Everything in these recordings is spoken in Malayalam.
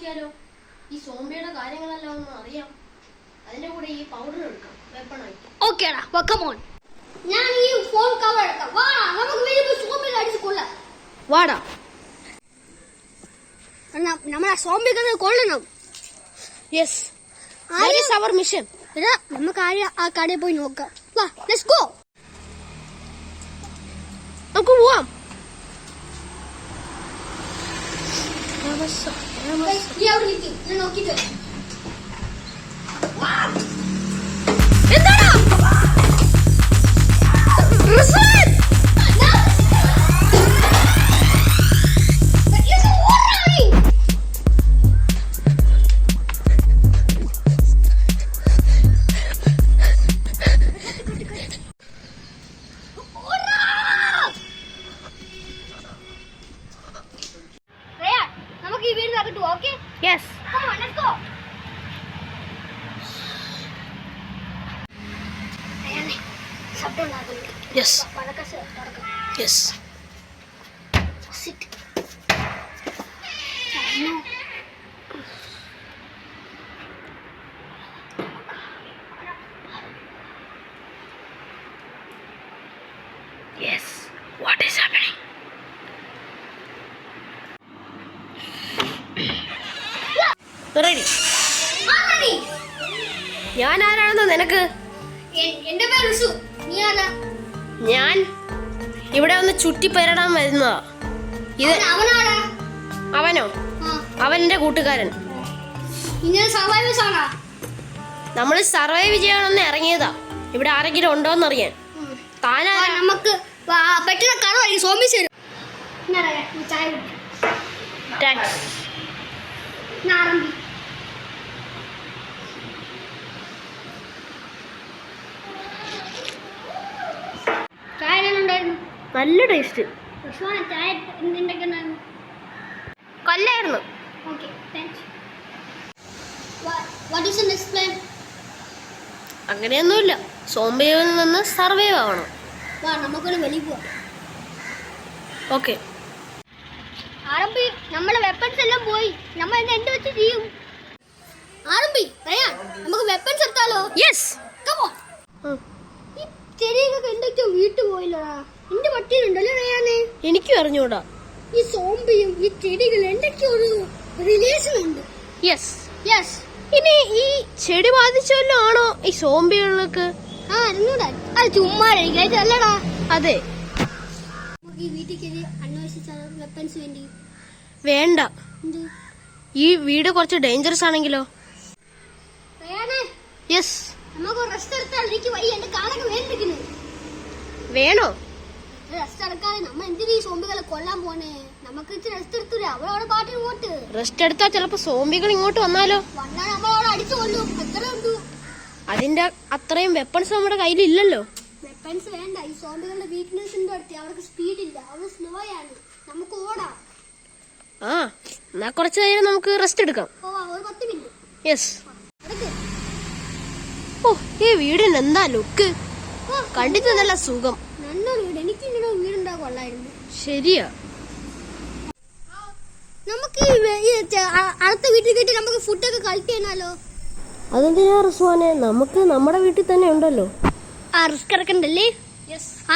നോക്കിയാലോ? ഈ സോംബിയുടെ കാര്യങ്ങളെല്ലാം ഒന്ന് അറിയാം. അതിന്റെ കൂടെ ഈ പൗഡർ എടുക്കാം, വെപ്പണായിട്ട്. ഓക്കേടാ, കം ഓൺ. ഞാൻ ഈ ഫോൺ കവർ എടുക്കാം. വാ, നമുക്ക് വീട്ടിൽ സോംബിയെ അടിച്ച് കൊല്ലാം. വാടാ, നമ്മളെ സോംബികളെ കൊല്ലണം. Yes, that is our mission. എടാ, നമുക്ക് ആ കടയിൽ പോയി നോക്കാം. വാ, ലെറ്റ്സ് ഗോ. നമുക്ക് പോവാം. Okay? Yes. Come on, let's go. Yes. Yes. Sit. Yes. What is happening? Ready. ഞാൻ ആരാണെന്നോ നിനക്ക്? എന്റെ പേര് ഋഷു. നീ ആരാ? ഞാൻ ഇവിടെ ഒന്ന് ചുറ്റിപ്പരടാൻ വരുന്നതാ. ഇത് അവനോ? അവന്റെ കൂട്ടുകാരൻ. നമ്മൾ സർവൈവ് ചെയ്യണമെന്ന് ഇറങ്ങിയതാ. ഇവിടെ ആരെങ്കിലും ഉണ്ടോന്ന് അറിയാൻ. താനാ? നമുക്ക് പെട്ടെന്ന് കാണുവാ സോംബീസ്. നല്ല ടേസ്റ്റ്. കൊല്ലായിരുന്നു. അങ്ങനെയൊന്നുമില്ല, സോംബിയിൽ നിന്ന് സർവൈവ് ആവണം. നമുക്കൊരു വെളിയിൽ പോവാം. ഓക്കെ. ആരംഭി, നമ്മളെ വെപ്പൺസ് എല്ലാം പോയി. നമ്മൾ എന്ത് വെച്ച് ചെയ്യും? ആരംഭി, നമുക്ക് വെപ്പൺസ് എടുത്താലോ? യെസ്. ഈ ചെടിയൊക്കെ എന്തൊക്കെയോ വീട്ടു പോയില്ലടാ. എന്റെ പട്ടിയിലുണ്ടല്ലോ റയാനെ. എനിക്കും അറിഞ്ഞൂടാ. ഈ സോംബിയും ഈ ചെടികളും എന്തൊക്കെയോ ഒരു റിലേഷൻ ഉണ്ട്. Yes yes. ഇനി ഈ ചെടി ബാധിച്ചല്ലോ ആണോ ഈ സോംബികൾക്ക്? അറിഞ്ഞൂടാ, അത് ചുമ്മാ അല്ലടാ. അതെ. ഈ വീട്ടിൽ അന്വേഷിച്ച വെപ്പൺസ് വേണ്ടി. വേണ്ട, ഈ വീട് കുറച്ച് ഡേഞ്ചറസ് ആണെങ്കിലോ? യെസ്. നമുക്ക് റെസ്റ്റ് എടുത്താൽ എനിക്ക് വയ്യ, എന്റെ കാലൊക്കെ വേണ്ടിരിക്കുന്നു. വേണോ? റെസ്റ്റ് എടുക്കാതെ നമ്മ എന്തിനാ ഈ സോംബികളെ കൊല്ലാൻ പോണേ? നമുക്ക് റെസ്റ്റ് എടുത്തൂല, അവളവിടെ പാട്ടിന് പോട്ട്. റെസ്റ്റ് എടുത്താ ചിലപ്പോ സോംബികൾ ഇങ്ങോട്ട് വന്നാലോ? വന്നാൽ നമ്മളവിടെ അടിച്ചു കൊല്ലും. എത്ര ഉണ്ട്? അതിന്റെ അത്രയും വെപ്പൺസ് നമ്മുടെ കയ്യിലില്ലല്ലോ. വെപ്പൺസ് വേണ്ട, ഈ സോംബികളുടെ വീക്ക്നെസ് ഉണ്ട്. അവർക്ക് സ്പീഡ് ഇല്ല, അവർ സ്ലോ ആണ്. നമുക്ക് ഓടാം. എന്നാ കുറച്ച് നേരം നമുക്ക് റെസ്റ്റ് എടുക്കാം. ഒരു 10 മിനിറ്റ്. യെസ്. ഓ, ഈ വീടിന് എന്താ ലുക്ക്! കണ്ടിട്ട് നല്ല സുഖം. നല്ലൊരു വീട്. എനിക്ക് ഇങ്ങനെ വീടുണ്ടാ കൊള്ളായിരുന്നു. ശരിയാ. നമുക്ക് അടുത്ത വീട്ടിൽ കിട്ടി നമുക്ക് ഫുഡൊക്കെ കളക്ട് ചെയ്യാനോ? അതെന്തിനാ റിസ്വാനെ? നമുക്ക് നമ്മുടെ വീട്ടിൽ തന്നെ ഉണ്ടല്ലോ. റിസ്ക് എടുക്കണ്ടല്ലേ?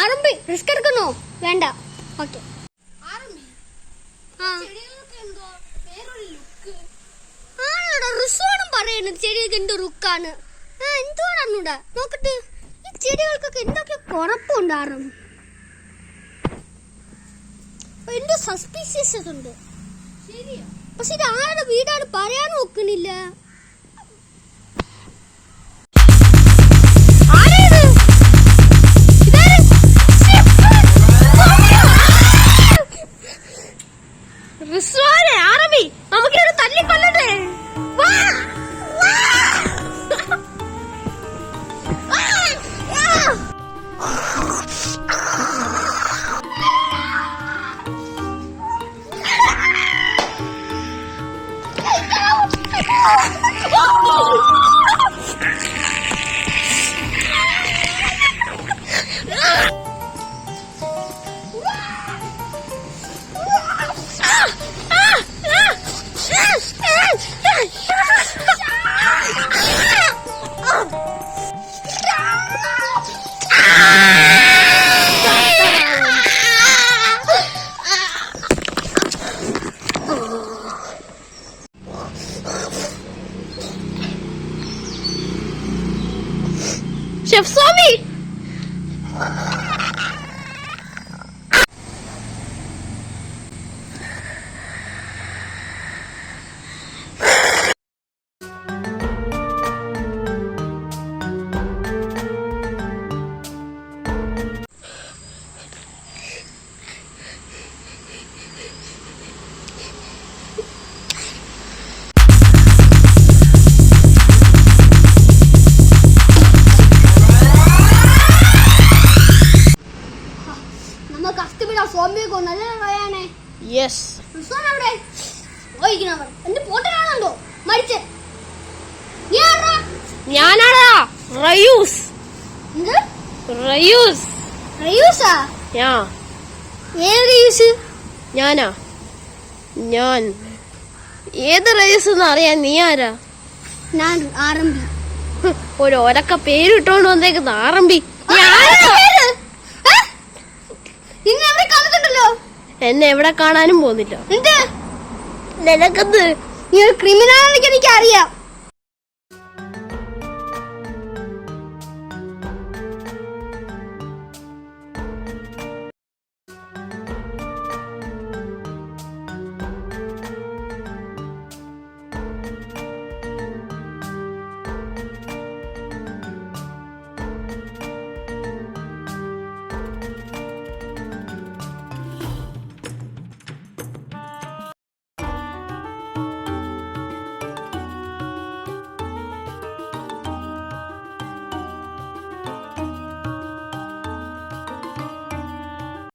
ആരംഭി, റിസ്ക് എടുക്കണോ? വേണ്ട. ഓക്കെ. റിസ്വാനും പറയുന്നത് ചെടികൾക്ക് എന്തോ റുക്കാണ്. എന്തുകൊണ്ടാ നോക്കട്ടെ. ഈ ചെടികൾക്കൊക്കെ എന്തൊക്കെ കുഴപ്പമുണ്ടാറും. എന്തോ സസ്പീഷ്യസ് ഉണ്ട്. പക്ഷെ ഇത് ആരുടെ വീടാണ് പറയാൻ നോക്കണില്ല. നമുക്കിവിടെ തല്ലിക്കൊല്ലട്ടെ. ഷെഫ് സ്വാമി, നമ്മൾ കഷ്ടപ്പെടാ സോമ്പിയെ കൊന്നല്ലേ റയാനെ. യെസ്. റിസ്വാൻ അവിടെ പോയിരിക്കുന്നവർ എന്റെ ഫോട്ടോ കാണുന്നുണ്ടോ മരിച്ച്? നീ ആരാ? ഞാനാടാ റയൂസ്. എന്ത് റയൂസ്. റയൂസാ? ഞാ ഏത് റയൂസ്? ഞാനാ ഞാൻ. ഏത് റയൂസ് എന്ന് അറിയാൻ നീ ആരാ? ഞാൻ ആരംഭി. ഒരു ഒരക്ക പേരിട്ടോണ്ട് വന്നേക്കുന്ന ആറമ്പി. നിന്നെ എവിടെ കണ്ടിട്ടുണ്ടല്ലോ? എന്നെ എവിടെ കാണാനും പോകുന്നില്ല. എന്ത് നിനക്കെന്ത്? നീ ഒരു ക്രിമിനൽ ആണെന്ന് എനിക്ക് അറിയാം.